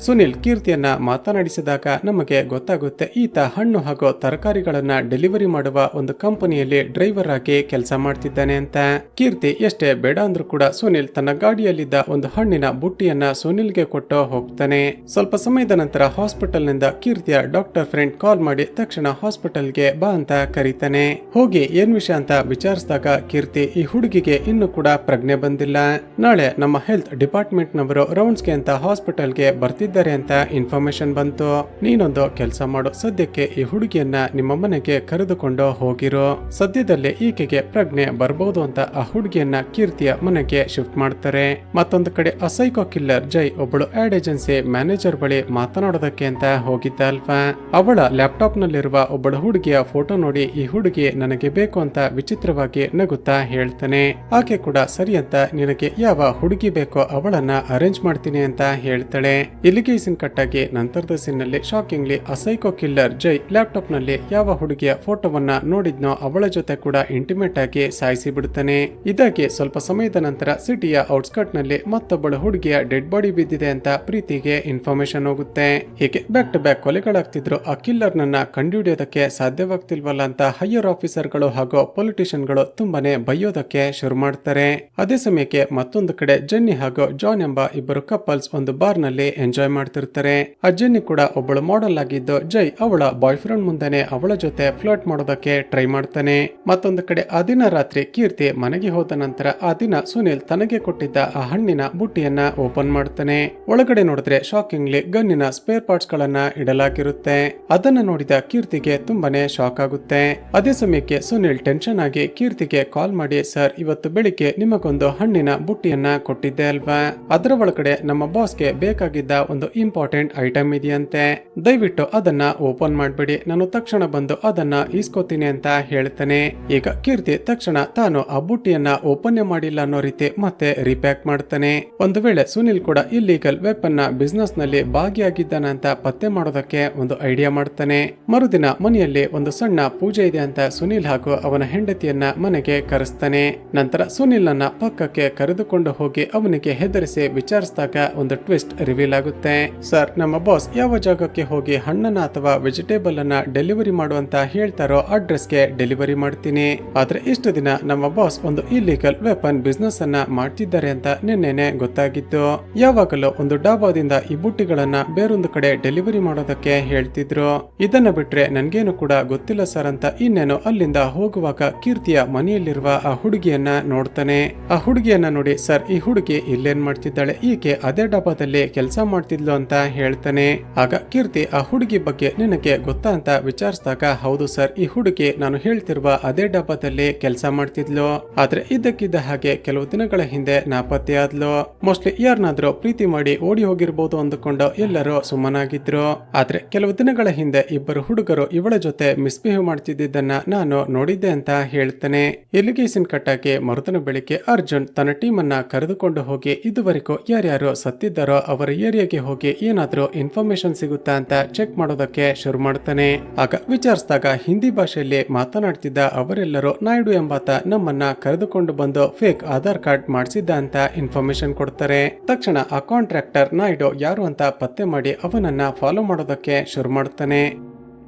ಸುನಿಲ್ ಕೀರ್ತಿಯನ್ನ ಮಾತನಾಡಿಸಿದಾಗ ನಮಗೆ ಗೊತ್ತಾಗುತ್ತೆ ಈತ ಹಣ್ಣು ಹಾಗೂ ತರಕಾರಿಗಳನ್ನ ಡೆಲಿವರಿ ಮಾಡುವ ಒಂದು ಕಂಪನಿಯಲ್ಲಿ ಡ್ರೈವರ್ ಆಗಿ ಕೆಲಸ ಮಾಡ್ತಿದ್ದಾನೆ ಅಂತ. ಕೀರ್ತಿ ಎಷ್ಟೇ ಬೇಡ ಅಂದ್ರೂ ಕೂಡ ಸುನಿಲ್ ತನ್ನ ಗಾಡಿಯಲ್ಲಿದ್ದ ಒಂದು ಹಣ್ಣಿನ ಬುಟ್ಟಿಯನ್ನ ಸುನಿಲ್ಗೆ ಕೊಟ್ಟು ಹೋಗ್ತಾನೆ. ಸ್ವಲ್ಪ ಸಮಯದ ನಂತರ ಹಾಸ್ಪಿಟಲ್ ನಿಂದ ಕೀರ್ತಿಯ ಡಾಕ್ಟರ್ ಫ್ರೆಂಡ್ ಕಾಲ್ ಮಾಡಿ ತಕ್ಷಣ ಹಾಸ್ಪಿಟಲ್ಗೆ ಬಾ ಅಂತ ಕರೀತಾನೆ. ಹೋಗಿ ಏನ್ ವಿಷಯ ಅಂತ ವಿಚಾರಿಸಿದಾಗ ಕೀರ್ತಿ, ಈ ಹುಡುಗಿಗೆ ಇನ್ನು ಕೂಡ ಪ್ರಜ್ಞೆ ಬಂದಿಲ್ಲ, ನಾಳೆ ನಮ್ಮ ಹೆಲ್ತ್ ಡಿಪಾರ್ಟ್ಮೆಂಟ್ ನವರು ರೌಂಡ್ಸ್ಗೆ ಅಂತ ಹಾಸ್ಪಿಟಲ್ಗೆ ಬರ್ತಿದ್ದಾರೆ ಅಂತ ಇನ್ಫಾರ್ಮೇಶನ್ ಬಂತು. ನೀನೊಂದು ಕೆಲಸ ಮಾಡು, ಸದ್ಯಕ್ಕೆ ಈ ಹುಡುಗಿಯನ್ನ ನಿಮ್ಮ ಮನೆಗೆ ಕರೆದುಕೊಂಡು ಹೋಗಿರೋ, ಸದ್ಯದಲ್ಲೇ ಈಕೆಗೆ ಪ್ರಜ್ಞೆ ಬರಬಹುದು ಅಂತ ಆ ಹುಡುಗಿಯನ್ನ ಕೀರ್ತಿಯ ಮನೆಗೆ ಶಿಫ್ಟ್ ಮಾಡ್ತಾರೆ. ಮತ್ತೊಂದು ಕಡೆ ಆ ಸೈಕೋ ಕಿಲ್ಲರ್ ಜೈ ಒಬ್ಬಳು ಆಡ್ ಏಜೆನ್ಸಿ ಮ್ಯಾನೇಜರ್ ಬಳಿ ಮಾತನಾಡೋದಕ್ಕೆ ಅಂತ ಹೋಗಿದ್ದ ಅಲ್ವಾ. ಅವಳ ಲ್ಯಾಪ್ಟಾಪ್ ನಲ್ಲಿರುವ ಒಬ್ಬಳು ಹುಡುಗಿಯ ಫೋಟೋ ನೋಡಿ ಈ ಹುಡುಗಿ ನನಗೆ ಬೇಕು ಅಂತ ವಿಚಿತ್ರವಾಗಿ ನಗುತ್ತಾ ಹೇಳ್ತಾನೆ. ಆಕೆ ಕೂಡ ಸರಿ ಅಂತ ನಿನಗೆ ಯಾವ ಹುಡುಗಿ ಬೇಕೋ ಅವಳನ್ನ ಅರೇಂಜ್ ಮಾಡ್ತೀನಿ ಅಂತ ಹೇಳ್ತಾಳೆ. ಇಲ್ಲಿ ಇಲ್ಲಿಗೆ ಈ ಸೀನ್ ಕಟ್ಟಾಗಿ ನಂತರದ ಸೀನ್ ನಲ್ಲಿ ಶಾಕಿಂಗ್ಲಿ ಆ ಸೈಕೋ ಕಿಲ್ಲರ್ ಜೈ ಲ್ಯಾಪ್ಟಾಪ್ ನಲ್ಲಿ ಯಾವ ಹುಡುಗಿಯ ಫೋಟೋವನ್ನ ನೋಡಿದ್ನೋ ಅವಳ ಜೊತೆ ಕೂಡ ಇಂಟಿಮೇಟ್ ಆಗಿ ಸಾಯಿಸಿ ಬಿಡುತ್ತಾನೆ. ಇದಾಗಿ ಸ್ವಲ್ಪ ಸಮಯದ ನಂತರ ಸಿಟಿಯ ಔಟ್ಸ್ಕರ್ಟ್ ನಲ್ಲಿ ಮತ್ತೊಬ್ಬಳು ಹುಡುಗಿಯ ಡೆಡ್ ಬಾಡಿ ಬಿದ್ದಿದೆ ಅಂತ ಪ್ರೀತಿಗೆ ಇನ್ಫಾರ್ಮೇಶನ್ ಹೋಗುತ್ತೆ. ಹೀಗೆ ಬ್ಯಾಕ್ ಟು ಬ್ಯಾಕ್ ಕೊಲೆಗಳಾಗ್ತಿದ್ರು. ಆ ಕಿಲ್ಲರ್ ನನ್ನ ಕಂಡುಹಿಡಿಯೋದಕ್ಕೆ ಸಾಧ್ಯವಾಗ್ತಿಲ್ವಲ್ಲ ಅಂತ ಹೈಯರ್ ಆಫೀಸರ್ ಗಳು ಹಾಗೂ ಪೊಲಿಟಿಷಿಯನ್ ಗಳು ತುಂಬಾನೇ ಬೈಯೋದಕ್ಕೆ ಶುರು ಮಾಡ್ತಾರೆ. ಅದೇ ಸಮಯಕ್ಕೆ ಮತ್ತೊಂದು ಕಡೆ ಜೆನ್ನಿ ಹಾಗೂ ಜಾನ್ ಎಂಬ ಇಬ್ಬರು ಕಪಲ್ಸ್ ಒಂದು ಬಾರ್ ನಲ್ಲಿ ಎಂಜಾಯ್ ಮಾಡ್ತಿರ್ತಾರೆ. ಆ ಜೆನ್ನಿ ಕೂಡ ಒಬ್ಬಳು ಮಾಡೆಲ್ ಆಗಿದ್ದು ಜೈ ಅವಳ ಬಾಯ್ ಫ್ರೆಂಡ್ ಮುಂದೆನೆ ಅವಳ ಜೊತೆ ಫ್ಲರ್ಟ್ ಮಾಡೋದಕ್ಕೆ ಟ್ರೈ ಮಾಡ್ತಾನೆ. ಮತ್ತೊಂದು ಕಡೆ ಆ ದಿನ ರಾತ್ರಿ ಕೀರ್ತಿ ಮನೆಗೆ ಹೋದ ನಂತರ ಆ ದಿನ ಸುನಿಲ್ ತನಗೆ ಕೊಟ್ಟಿದ್ದ ಆ ಹಣ್ಣಿನ ಬುಟ್ಟಿಯನ್ನ ಓಪನ್ ಮಾಡ್ತಾನೆ. ಒಳಗಡೆ ನೋಡಿದ್ರೆ ಶಾಕಿಂಗ್ಲಿ ಗನ್ನಿನ ಸ್ಪೇರ್ ಪಾರ್ಟ್ಸ್ ಗಳನ್ನ ಇಡಲಾಗಿರುತ್ತೆ. ಅದನ್ನ ನೋಡಿದ ಕೀರ್ತಿಗೆ ತುಂಬಾನೇ ಶಾಕ್ ಆಗುತ್ತೆ. ಅದೇ ಸಮಯಕ್ಕೆ ಸುನಿಲ್ ಟೆನ್ಷನ್ ಆಗಿ ಕೀರ್ತಿಗೆ ಕಾಲ್ ಮಾಡಿ, ಸರ್ ಇವತ್ತು ಬೆಳಿಗ್ಗೆ ನಿಮಗೊಂದು ಹಣ್ಣಿನ ಬುಟ್ಟಿಯನ್ನ ಕೊಟ್ಟಿದ್ದೆ ಅಲ್ವಾ, ಅದರ ಒಳಗಡೆ ನಮ್ಮ ಬಾಸ್ಗೆ ಬೇಕಾಗಿದ್ದ ಒಂದು ಇಂಪಾರ್ಟೆಂಟ್ ಐಟಮ್ ಇದೆಯಂತೆ, ದಯವಿಟ್ಟು ಅದನ್ನ ಓಪನ್ ಮಾಡ್ಬಿಡಿ, ನಾನು ತಕ್ಷಣ ಬಂದು ಅದನ್ನ ಈಸ್ಕೋತೀನಿ ಅಂತ ಹೇಳ್ತಾನೆ. ಈಗ ಕೀರ್ತಿ ತಕ್ಷಣ ತಾನು ಆ ಬುಟ್ಟಿಯನ್ನ ಓಪನ್ ಮಾಡಿಲ್ಲ ಅನ್ನೋ ರೀತಿ ಮತ್ತೆ ರೀಪ್ಯಾಕ್ ಮಾಡ್ತಾನೆ. ಒಂದು ವೇಳೆ ಸುನಿಲ್ ಕೂಡ ಇಲ್ಲೀಗಲ್ ವೆಪನ್ ನ ಬಿಸ್ನೆಸ್ ನಲ್ಲಿ ಭಾಗಿಯಾಗಿದ್ದಾನೆ ಅಂತ ಪತ್ತೆ ಮಾಡೋದಕ್ಕೆ ಒಂದು ಐಡಿಯಾ ಮಾಡ್ತಾನೆ. ಮರುದಿನ ಮನೆಯಲ್ಲಿ ಒಂದು ಸಣ್ಣ ಪೂಜೆ ಇದೆ ಅಂತ ಸುನಿಲ್ ಹಾಗೂ ಅವನ ಹೆಂಡತಿಯನ್ನ ಮನೆಗೆ ಕರೆಸ್ತಾನೆ. ನಂತರ ಸುನಿಲ್ ನನ್ನ ಪಕ್ಕಕ್ಕೆ ಕರೆದುಕೊಂಡು ಹೋಗಿ ಅವನಿಗೆ ಹೆದರಿಸಿ ವಿಚಾರಿಸಿದಾಗ ಒಂದು ಟ್ವಿಸ್ಟ್ ರಿವೀಲ್ ಆಗುತ್ತೆ. ಸರ್, ನಮ್ಮ ಬಾಸ್ ಯಾವ ಜಾಗಕ್ಕೆ ಹೋಗಿ ಹಣ್ಣನ್ನ ಅಥವಾ ವೆಜಿಟೇಬಲ್ ಅನ್ನ ಡೆಲಿವರಿ ಮಾಡುವಂತ ಹೇಳ್ತಾರೋ ಅಡ್ರೆಸ್ಗೆ ಡೆಲಿವರಿ ಮಾಡ್ತೀನಿ. ಆದ್ರೆ ಇಷ್ಟು ದಿನ ನಮ್ಮ ಬಾಸ್ ಒಂದು ಇಲ್ಲಿಗಲ್ ವೆಪನ್ ಬಿಸ್ನೆಸ್ ಅನ್ನ ಮಾಡ್ತಿದ್ದಾರೆ ಅಂತ ನಿನ್ನೆನೆ ಗೊತ್ತಾಗಿತ್ತು. ಯಾವಾಗಲೂ ಒಂದು ಡಾಬಾದಿಂದ ಈ ಬುಟ್ಟಿಗಳನ್ನ ಬೇರೊಂದು ಕಡೆ ಡೆಲಿವರಿ ಮಾಡೋದಕ್ಕೆ ಹೇಳ್ತಿದ್ರು. ಇದನ್ನ ಬಿಟ್ರೆ ನನ್ಗೇನು ಕೂಡ ಗೊತ್ತಿಲ್ಲ ಸರ್ ಅಂತ ಇನ್ನೇನು ಅಲ್ಲಿಂದ ಹೋಗುವಾಗ ಕೀರ್ತಿಯ ಮನೆಯಲ್ಲಿರುವ ಆ ಹುಡುಗಿಯನ್ನ ನೋಡ್ತಾನೆ. ಆ ಹುಡುಗಿಯನ್ನ ನೋಡಿ, ಸರ್ ಈ ಹುಡುಗಿ ಇಲ್ಲೇನ್ ಮಾಡ್ತಿದ್ದಾಳೆ, ಈಕೆ ಅದೇ ಡಾಬಾದಲ್ಲಿ ಕೆಲಸ ಮಾಡ್ತಿದ್ಲು ಅಂತ ಹೇಳ್ತಾನೆ. ಆಗ ಕೀರ್ತಿ ಆ ಹುಡುಗಿ ಬಗ್ಗೆ ನಿನಗೆ ಗೊತ್ತಾ ಅಂತ ವಿಚಾರಿಸಿದಾಗ, ಹೌದು ಸರ್, ಈ ಹುಡುಗಿ ನಾನು ಹೇಳ್ತಿರುವ ಅದೇ ಡಾಬಾದಲ್ಲಿ ಕೆಲಸ ಮಾಡ್ತಿದ್ಲು. ಆದ್ರೆ ಇದ್ದಕ್ಕಿದ್ದ ಹಾಗೆ ಕೆಲವು ದಿನಗಳ ಹಿಂದೆ ನಾಪತ್ತೆಯಾದ್ಲು. ಮೋಸ್ಟ್ಲಿ ಯಾರನ್ನಾದ್ರೂ ಪ್ರೀತಿ ಮಾಡಿ ಓಡಿ ಹೋಗಿರ್ಬೋದು ಅಂದುಕೊಂಡು ಎಲ್ಲರೂ ಸುಮ್ಮನಾಗಿದ್ರು. ಆದ್ರೆ ಕೆಲವು ದಿನಗಳ ಹಿಂದೆ ಇಬ್ಬರು ಹುಡುಗರು ಇವಳ ಜೊತೆ ಮಿಸ್ಬಿಹೇವ್ ಮಾಡ್ತಿದ್ದನ್ನ ನಾನು ನೋಡಿದ್ದೆ ಅಂತ ಹೇಳ್ತಾನೆ. ಇಲ್ಲಿಗೆ ಸೀನ್ ಕಟ್ಟಾಗಿ ಮರುದಿನ ಬೆಳಿಗ್ಗೆ ಅರ್ಜುನ್ ತನ್ನ ಟೀಮ್ ಅನ್ನ ಕರೆದುಕೊಂಡು ಹೋಗಿ ಇದುವರೆಗೂ ಯಾರ್ಯಾರು ಸತ್ತಿದ್ದಾರೋ ಅವರ ಏರಿಯಾಗೆ ಹೋಗಿ ಏನಾದ್ರೂ ಇನ್ಫಾರ್ಮೇಶನ್ ಸಿಗುತ್ತಾ ಅಂತ ಚೆಕ್ ಮಾಡೋದಕ್ಕೆ ಶುರು ಮಾಡ್ತಾನೆ. ಆಗ ವಿಚಾರಿಸಿದಾಗ ಹಿಂದಿ ಭಾಷೆಯಲ್ಲಿ ಮಾತನಾಡ್ತಿದ್ದ ಅವರೆಲ್ಲರೂ ನಾಯ್ಡು ಎಂಬಾತ ನಮ್ಮನ್ನ ಕರೆದುಕೊಂಡು ಬಂದು ಫೇಕ್ ಆಧಾರ್ ಕಾರ್ಡ್ ಮಾಡಿಸಿದ್ದ ಅಂತ ಇನ್ಫಾರ್ಮೇಶನ್ ಕೊಡ್ತಾರೆ. ತಕ್ಷಣ ಆ ಕಾಂಟ್ರಾಕ್ಟರ್ ನಾಯ್ಡು ಯಾರು ಅಂತ ಪತ್ತೆ ಮಾಡಿ ಅವನನ್ನ ಫಾಲೋ ಮಾಡೋದಕ್ಕೆ ಶುರು ಮಾಡ್ತಾನೆ.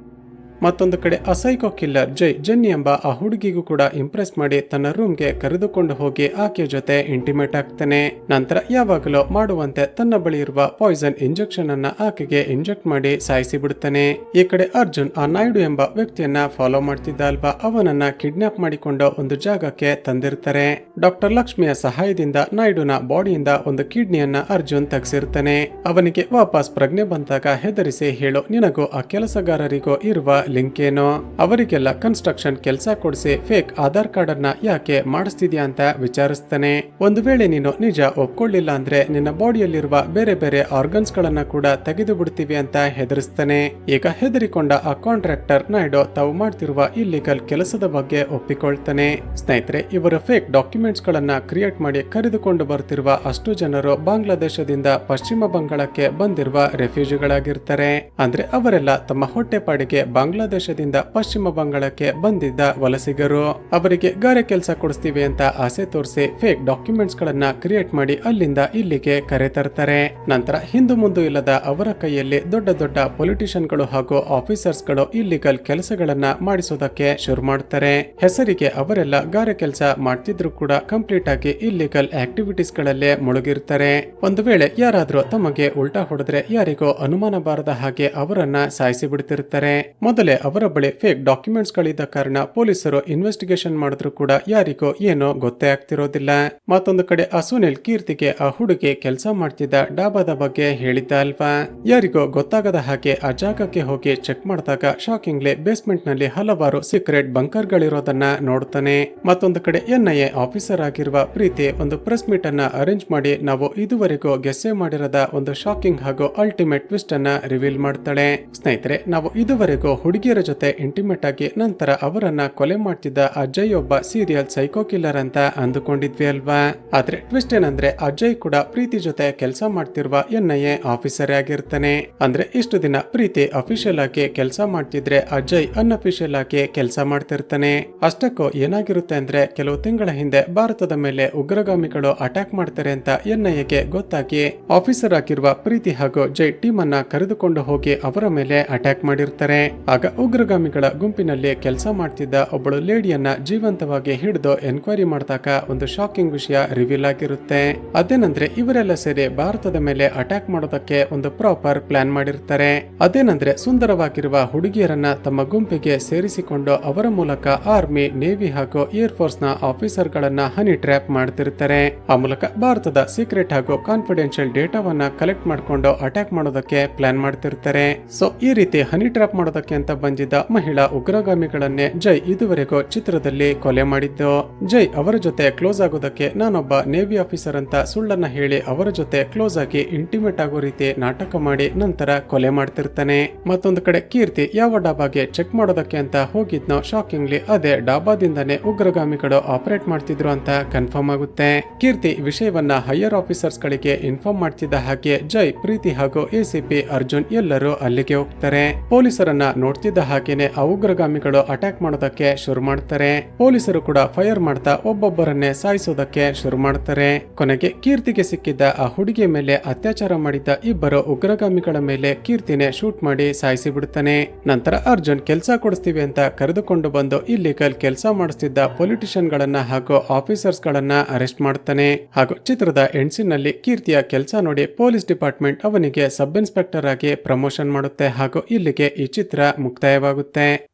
ಮತ್ತೊಂದು ಕಡೆ ಆ ಸೈಕೋ ಕಿಲ್ಲರ್ ಜೈ ಜೆನ್ನಿ ಎಂಬ ಆ ಹುಡುಗಿಗೂ ಕೂಡ ಇಂಪ್ರೆಸ್ ಮಾಡಿ ತನ್ನ ರೂಮ್ಗೆ ಕರೆದುಕೊಂಡು ಹೋಗಿ ಆಕೆಯ ಜೊತೆ ಇಂಟಿಮೇಟ್ ಆಗ್ತಾನೆ. ನಂತರ ಯಾವಾಗಲೂ ಮಾಡುವಂತೆ ತನ್ನ ಬಳಿ ಇರುವ ಪಾಯ್ಸನ್ ಇಂಜೆಕ್ಷನ್ ಅನ್ನ ಆಕೆಗೆ ಇಂಜೆಕ್ಟ್ ಮಾಡಿ ಸಾಯಿಸಿ ಬಿಡುತ್ತಾನೆ. ಈ ಕಡೆ ಅರ್ಜುನ್ ಆ ನಾಯ್ಡು ಎಂಬ ವ್ಯಕ್ತಿಯನ್ನ ಫಾಲೋ ಮಾಡ್ತಿದ್ದ ಅಲ್ವಾ, ಅವನನ್ನ ಕಿಡ್ನಾಪ್ ಮಾಡಿಕೊಂಡು ಒಂದು ಜಾಗಕ್ಕೆ ತಂದಿರ್ತಾರೆ. ಡಾಕ್ಟರ್ ಲಕ್ಷ್ಮಿಯ ಸಹಾಯದಿಂದ ನಾಯ್ಡುನ ಬಾಡಿಯಿಂದ ಒಂದು ಕಿಡ್ನಿಯನ್ನ ಅರ್ಜುನ್ ತೆಗೆಸಿರ್ತಾನೆ. ಅವನಿಗೆ ವಾಪಸ್ ಪ್ರಜ್ಞೆ ಬಂದಾಗ ಹೆದರಿಸಿ, ಹೇಳು ನಿನಗೂ ಆ ಕೆಲಸಗಾರರಿಗೂ ಇರುವ ಲಿಂಕ್ ಏನು, ಅವರಿಗೆಲ್ಲ ಕನ್ಸ್ಟ್ರಕ್ಷನ್ ಕೆಲಸ ಕೊಡಿಸಿ ಫೇಕ್ ಆಧಾರ್ ಕಾರ್ಡ್ ಅನ್ನ ಯಾಕೆ ಮಾಡಿಸ್ತಿದ್ಯಾ ಅಂತ ವಿಚಾರಿಸ್ತಾನೆ. ಒಂದು ವೇಳೆ ನೀನು ನಿಜ ಒಪ್ಕೊಳ್ಳಿಲ್ಲ ಅಂದ್ರೆ ನಿನ್ನ ಬಾಡಿಯಲ್ಲಿರುವ ಬೇರೆ ಬೇರೆ ಆರ್ಗನ್ಸ್ ಗಳನ್ನ ಕೂಡ ತೆಗೆದು ಬಿಡ್ತೀವಿ ಅಂತ ಹೆದರಿಸ್ತಾನೆ. ಈಗ ಹೆದರಿಕೊಂಡ ಆ ಕಾಂಟ್ರಾಕ್ಟರ್ ನಾಯ್ಡು ತಾವು ಮಾಡ್ತಿರುವ ಇಲ್ಲಿಗಲ್ ಕೆಲಸದ ಬಗ್ಗೆ ಒಪ್ಪಿಕೊಳ್ತಾನೆ. ಸ್ನೇಹಿತರೆ, ಇವರು ಫೇಕ್ ಡಾಕ್ಯುಮೆಂಟ್ಸ್ ಗಳನ್ನ ಕ್ರಿಯೇಟ್ ಮಾಡಿ ಕರೆದುಕೊಂಡು ಬರ್ತಿರುವ ಅಷ್ಟು ಜನರು ಬಾಂಗ್ಲಾದೇಶದಿಂದ ಪಶ್ಚಿಮ ಬಂಗಾಳಕ್ಕೆ ಬಂದಿರುವ ರೆಫ್ಯೂಜಿಗಳಾಗಿರ್ತಾರೆ. ಅಂದ್ರೆ ಅವರೆಲ್ಲ ತಮ್ಮ ಹೊಟ್ಟೆಪಾಡಿಗೆ ಬಾಂಗ್ಲಾದೇಶದಿಂದ ಪಶ್ಚಿಮ ಬಂಗಾಳಕ್ಕೆ ಬಂದಿದ್ದ ವಲಸಿಗರು. ಅವರಿಗೆ ಗಾರೆ ಕೆಲಸ ಕೊಡಿಸ್ತೀವಿ ಅಂತ ಆಸೆ ತೋರಿಸಿ ಫೇಕ್ ಡಾಕ್ಯುಮೆಂಟ್ಸ್ ಗಳನ್ನ ಕ್ರಿಯೇಟ್ ಮಾಡಿ ಅಲ್ಲಿಂದ ಇಲ್ಲಿಗೆ ಕರೆ ತರ್ತಾರೆ. ನಂತರ ಹಿಂದು ಮುಂದು ಇಲ್ಲದ ಅವರ ಕೈಯಲ್ಲಿ ದೊಡ್ಡ ದೊಡ್ಡ ಪೊಲಿಟಿಷಿಯನ್ ಗಳು ಹಾಗೂ ಆಫೀಸರ್ಸ್ ಗಳು ಇಲ್ಲಿಗಲ್ ಕೆಲಸಗಳನ್ನ ಮಾಡಿಸೋದಕ್ಕೆ ಶುರು ಮಾಡ್ತಾರೆ. ಹೆಸರಿಗೆ ಅವರೆಲ್ಲ ಗಾರೆ ಕೆಲಸ ಮಾಡ್ತಿದ್ರು ಕೂಡ ಕಂಪ್ಲೀಟ್ ಆಗಿ ಇಲ್ಲಿಗಲ್ ಆಕ್ಟಿವಿಟೀಸ್ ಗಳಲ್ಲೇ ಮುಳುಗಿರ್ತಾರೆ. ಒಂದು ವೇಳೆ ಯಾರಾದ್ರೂ ತಮಗೆ ಉಲ್ಟಾ ಹೊಡೆದ್ರೆ ಯಾರಿಗೋ ಅನುಮಾನ ಬಾರದ ಹಾಗೆ ಅವರನ್ನ ಸಾಯಿಸಿ ಬಿಡ್ತಿರ್ತಾರೆ. ಮೊದಲೇ ಅವರ ಬಳಿ ಫೇಕ್ ಡಾಕ್ಯುಮೆಂಟ್ಸ್ ಗಳಿದ್ದ ಕಾರಣ ಪೊಲೀಸರು ಇನ್ವೆಸ್ಟಿಗೇಷನ್ ಮಾಡಿದ್ರು ಕೂಡ ಯಾರಿಗೋ ಏನೋ ಗೊತ್ತೇ ಆಗ್ತಿರೋದಿಲ್ಲ. ಮತ್ತೊಂದು ಕಡೆ ಆ ಸುನಿಲ್ ಕೀರ್ತಿಗೆ ಆ ಹುಡುಗಿ ಕೆಲಸ ಮಾಡ್ತಿದ್ದ ಡಾಬಾದ ಬಗ್ಗೆ ಹೇಳಿದ್ದ ಅಲ್ವಾ, ಯಾರಿಗೋ ಗೊತ್ತಾಗದ ಹಾಗೆ ಆ ಜಾಗಕ್ಕೆ ಹೋಗಿ ಚೆಕ್ ಮಾಡಿದಾಗ ಶಾಕಿಂಗ್ಲಿ ಬೇಸ್ಮೆಂಟ್ ನಲ್ಲಿ ಹಲವಾರು ಸೀಕ್ರೆಟ್ ಬಂಕರ್ ಗಳಿರೋದನ್ನ ನೋಡ್ತಾನೆ. ಮತ್ತೊಂದು ಕಡೆ NIA ಆಫೀಸರ್ ಆಗಿರುವ ಪ್ರೀತಿ ಒಂದು ಪ್ರೆಸ್ ಮೀಟ್ ಅನ್ನ ಅರೇಂಜ್ ಮಾಡಿ ನಾವು ಇದುವರೆಗೂ ಗೆಸ್ಸೆ ಮಾಡಿರದ ಒಂದು ಶಾಕಿಂಗ್ ಹಾಗೂ ಅಲ್ಟಿಮೇಟ್ ಟ್ವಿಸ್ಟ್ ಅನ್ನ ರಿವೀಲ್ ಮಾಡ್ತಾಳೆ. ಸ್ನೇಹಿತರೆ, ನಾವು ಇದುವರೆಗೂ ಹುಡುಗಿಯರ ಜೊತೆ ಇಂಟಿಮೇಟ್ ಆಗಿ ನಂತರ ಅವರನ್ನ ಕೊಲೆ ಮಾಡ್ತಿದ್ದ ಅಜಯ್ ಒಬ್ಬ ಸೀರಿಯಲ್ ಸೈಕೋ ಕಿಲ್ಲರ್ ಅಂತ ಅಂದುಕೊಂಡಿದ್ವಿ ಅಲ್ವಾ. ಆದ್ರೆ ಟ್ವಿಸ್ಟ್ ಏನಂದ್ರೆ ಅಜಯ್ ಕೂಡ ಪ್ರೀತಿ ಜೊತೆ ಕೆಲಸ ಮಾಡ್ತಿರುವ NIA ಆಫೀಸರ್ ಆಗಿರ್ತಾನೆ. ಅಂದ್ರೆ ಇಷ್ಟು ದಿನ ಪ್ರೀತಿ ಅಫಿಷಿಯಲ್ ಆಗಿ ಕೆಲಸ ಮಾಡ್ತಿದ್ರೆ ಅಜಯ್ ಅನ್ಅಫಿಷಿಯಲ್ ಆಗಿ ಕೆಲಸ ಮಾಡ್ತಿರ್ತಾನೆ. ಅಷ್ಟಕ್ಕೂ ಏನಾಗಿರುತ್ತೆ ಅಂದ್ರೆ ಕೆಲವು ತಿಂಗಳ ಹಿಂದೆ ಭಾರತದ ಮೇಲೆ ಉಗ್ರಗಾಮಿಗಳು ಅಟ್ಯಾಕ್ ಮಾಡ್ತಾರೆ ಅಂತ NIAಗೆ ಗೊತ್ತಾಗಿ ಆಫೀಸರ್ ಆಗಿರುವ ಪ್ರೀತಿ ಹಾಗೂ ಜೈ ಟೀಮ್ ಅನ್ನ ಕರೆದುಕೊಂಡು ಹೋಗಿ ಅವರ ಮೇಲೆ ಅಟ್ಯಾಕ್ ಮಾಡಿರ್ತಾರೆ. ಆಗ ಉಗ್ರಗಾಮಿಗಳ ಗುಂಪಿನಲ್ಲಿ ಕೆಲಸ ಮಾಡ್ತಿದ್ದ ಒಬ್ಬಳು ಲೇಡಿಯನ್ನ ಜೀವಂತವಾಗಿ ಹಿಡಿದು ಎನ್ಕ್ವೈರಿ ಮಾಡಿದಾಗ ಒಂದು ಶಾಕಿಂಗ್ ವಿಷಯ ರಿವೀಲ್ ಆಗಿರುತ್ತೆ. ಅದೇನಂದ್ರೆ ಇವರೆಲ್ಲ ಸೇರಿ ಭಾರತದ ಮೇಲೆ ಅಟ್ಯಾಕ್ ಮಾಡೋದಕ್ಕೆ ಒಂದು ಪ್ರಾಪರ್ ಪ್ಲಾನ್ ಮಾಡಿರ್ತಾರೆ. ಅದೇನಂದ್ರೆ ಸುಂದರವಾಗಿರುವ ಹುಡುಗಿಯರನ್ನ ತಮ್ಮ ಗುಂಪಿಗೆ ಸೇರಿಸಿಕೊಂಡು ಅವರ ಮೂಲಕ ಆರ್ಮಿ, ನೇವಿ ಹಾಗೂ ಏರ್ ಫೋರ್ಸ್ ನ ಆಫೀಸರ್ ಗಳನ್ನ ಹನಿ ಟ್ರ್ಯಾಪ್ ಮಾಡ್ತಿರ್ತಾರೆ. ಆ ಮೂಲಕ ಭಾರತದ ಸೀಕ್ರೆಟ್ ಹಾಗೂ ಕಾನ್ಫಿಡೆನ್ಷಿಯಲ್ ಡೇಟಾವನ್ನ ಕಲೆಕ್ಟ್ ಮಾಡ್ಕೊಂಡು ಅಟ್ಯಾಕ್ ಮಾಡೋದಕ್ಕೆ ಪ್ಲಾನ್ ಮಾಡ್ತಿರ್ತಾರೆ. ಸೊ ಈ ರೀತಿ ಹನಿ ಟ್ರ್ಯಾಪ್ ಮಾಡೋದಕ್ಕೆ ಅಂತ ಬಂದಿದ್ದ ಮಹಿಳಾ ಉಗ್ರಗಾಮಿಗಳನ್ನೇ ಜೈ ಇದುವರೆಗೂ ಚಿತ್ರದಲ್ಲಿ ಕೊಲೆ ಮಾಡಿದ್ದು. ಜೈ ಅವರ ಜೊತೆ ಕ್ಲೋಸ್ ಆಗೋದಕ್ಕೆ ನಾನೊಬ್ಬ ನೇವಿ ಆಫೀಸರ್ ಅಂತ ಸುಳ್ಳನ್ನ ಹೇಳಿ ಅವರ ಜೊತೆ ಕ್ಲೋಸ್ ಆಗಿ ಇಂಟಿಮೇಟ್ ಆಗೋ ರೀತಿ ನಾಟಕ ಮಾಡಿ ನಂತರ ಕೊಲೆ ಮಾಡ್ತಿರ್ತಾನೆ. ಮತ್ತೊಂದು ಕಡೆ ಕೀರ್ತಿ ಯಾವ ಡಾಬಾಗೆ ಚೆಕ್ ಮಾಡೋದಕ್ಕೆ ಅಂತ ಹೋಗಿದ್ನೋ ಶಾಕಿಂಗ್ಲಿ ಅದೇ ಡಾಬಾದಿಂದಾನೇ ಉಗ್ರಗಾಮಿಗಳು ಆಪರೇಟ್ ಮಾಡ್ತಿದ್ರು ಅಂತ ಕನ್ಫರ್ಮ್ ಆಗುತ್ತೆ. ಕೀರ್ತಿ ವಿಷಯವನ್ನ ಹೈಯರ್ ಆಫೀಸರ್ಸ್ ಗಳಿಗೆ ಇನ್ಫಾರ್ಮ್ ಮಾಡ್ತಿದ್ದ ಹಾಗೆ ಜೈ, ಪ್ರೀತಿ ಹಾಗೂ ACP ಅರ್ಜುನ್ ಎಲ್ಲರೂ ಅಲ್ಲಿಗೆ ಹೋಗ್ತಾರೆ. ಪೊಲೀಸರನ್ನ ನೋಡ್ತಿದ್ದ ಹಾಗೇನೆ ಆ ಉಗ್ರಗಾಮಿಗಳು ಅಟ್ಯಾಕ್ ಮಾಡೋದಕ್ಕೆ ಶುರು ಮಾಡ್ತಾರೆ. ಪೊಲೀಸರು ಕೂಡ ಫೈರ್ ಮಾಡ್ತಾ ಒಬ್ಬೊಬ್ಬರನ್ನೇ ಸಾಯಿಸೋದಕ್ಕೆ ಶುರು ಮಾಡ್ತಾರೆ. ಕೊನೆಗೆ ಕೀರ್ತಿಗೆ ಸಿಕ್ಕಿದ್ದ ಆ ಹುಡುಗಿಯ ಮೇಲೆ ಅತ್ಯಾಚಾರ ಮಾಡಿದ್ದ ಇಬ್ಬರು ಉಗ್ರಗಾಮಿಗಳ ಮೇಲೆ ಕೀರ್ತಿನೇ ಶೂಟ್ ಮಾಡಿ ಸಾಯಿಸಿ ಬಿಡ್ತಾನೆ. ನಂತರ ಅರ್ಜುನ್ ಕೆಲಸ ಕೊಡಿಸ್ತೀವಿ ಅಂತ ಕರೆದುಕೊಂಡು ಬಂದು ಇಲ್ಲಿಗಲ್ ಕೆಲಸ ಮಾಡಿಸ್ತಿದ್ದ ಪೊಲಿಟಿಷಿಯನ್ ಗಳನ್ನ ಹಾಗೂ ಆಫೀಸರ್ಸ್ ಗಳನ್ನ ಅರೆಸ್ಟ್ ಮಾಡ್ತಾನೆ. ಹಾಗೂ ಚಿತ್ರದ ಎಂಡ್ಸಿನಲ್ಲಿ ಕೀರ್ತಿಯ ಕೆಲಸ ನೋಡಿ ಪೊಲೀಸ್ ಡಿಪಾರ್ಟ್ಮೆಂಟ್ ಅವನಿಗೆ ಸಬ್ ಇನ್ಸ್ಪೆಕ್ಟರ್ ಆಗಿ ಪ್ರಮೋಷನ್ ಮಾಡುತ್ತೆ. ಹಾಗೂ ಇಲ್ಲಿಗೆ ಈ ಚಿತ್ರ ಮುಕ್ತಾಯವಾಗುತ್ತೆ.